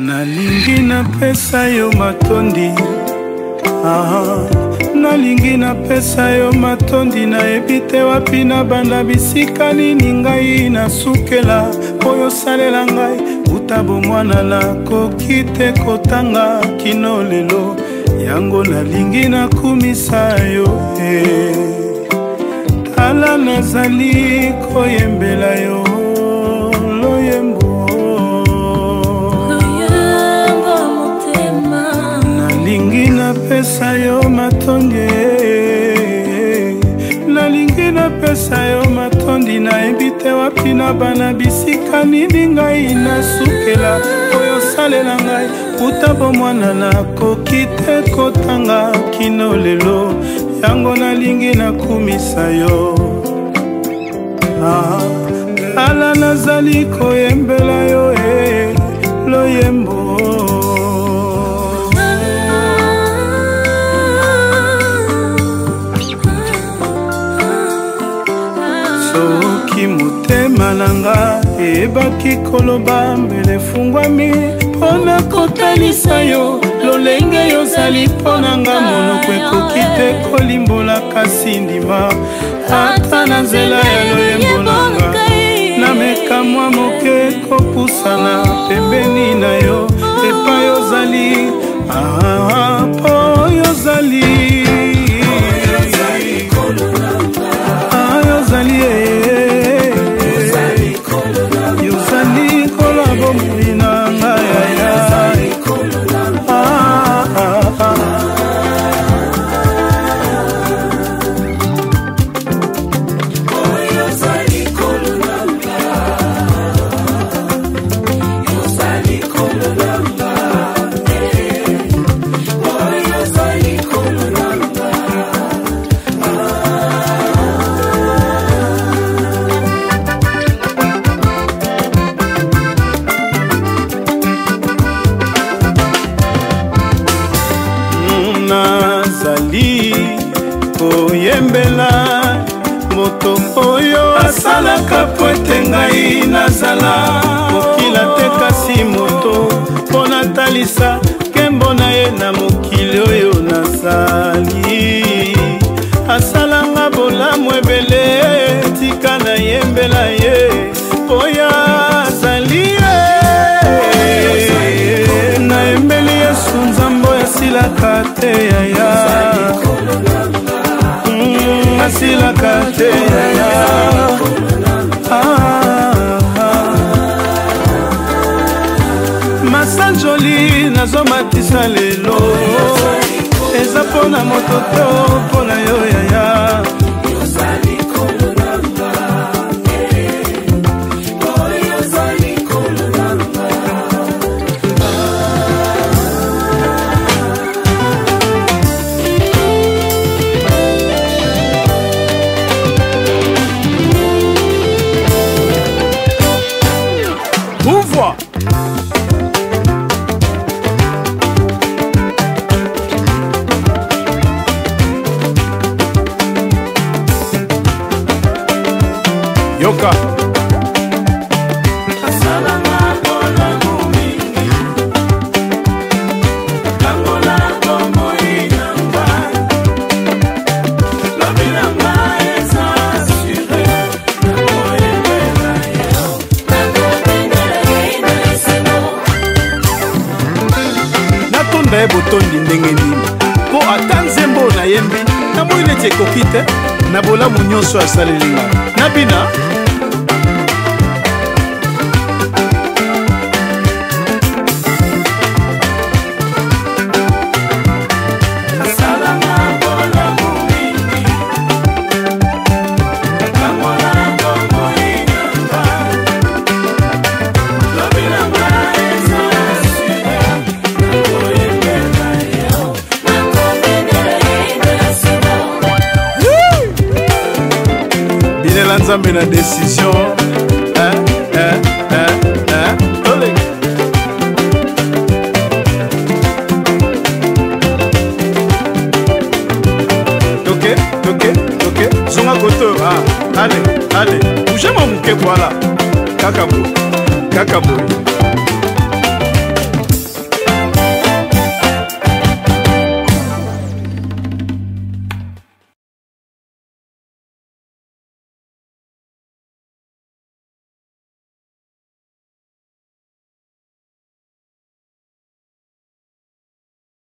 Nalingi na pesa yo matondi, nalingi na pesa yo matondi, na ebite wapi na banda bisika nini ngai nasukela oyo salela ngai utabo mwana na kokite kotanga kino lelo yango nalingi na kumisa yo tala nazali koyembela yo loyembo nalingi na pesa yo matondi, nalingi na pesa yo matondi, na ebite wapi na bana bisika nini ngai nasukela oyo salela ngai utabo mwana na kokite kotanga kino lelo yango nalingi na kumisa yo ala nazali koyembela yo loyembo soki motema nanga ebaki koloba mbele fungwami mpona kotalisa yo lolenge yozali mponanga monoko ekoki te kolimbola kasi ndima ata na nzela ya loyembo nanga nameka mwa moke kopusana pembeni na yo epa yozali po yozali yozali kolabo mwina nazali koyembela moto oyo asalaka po ete ngai nazala mokila te kasi moto mpo natalisa nkembo na ye na mokili oyo nazali asalanga bolamu ebele tika nayembela ye oyo azali nayembeli yesu nzambo asilaka te yaya asilaka te yaya masanjoli nazomatisa lelo eza mpona moto to mpona yo yaya Yoka natonda ye botondi ndenge nini mpo ata nzembo na yembi namoi neti ekoki te na bolamu nyonso asalelinga nabina nzambe na décision toke zonga koto allez bougez mon mouke voilà kakabo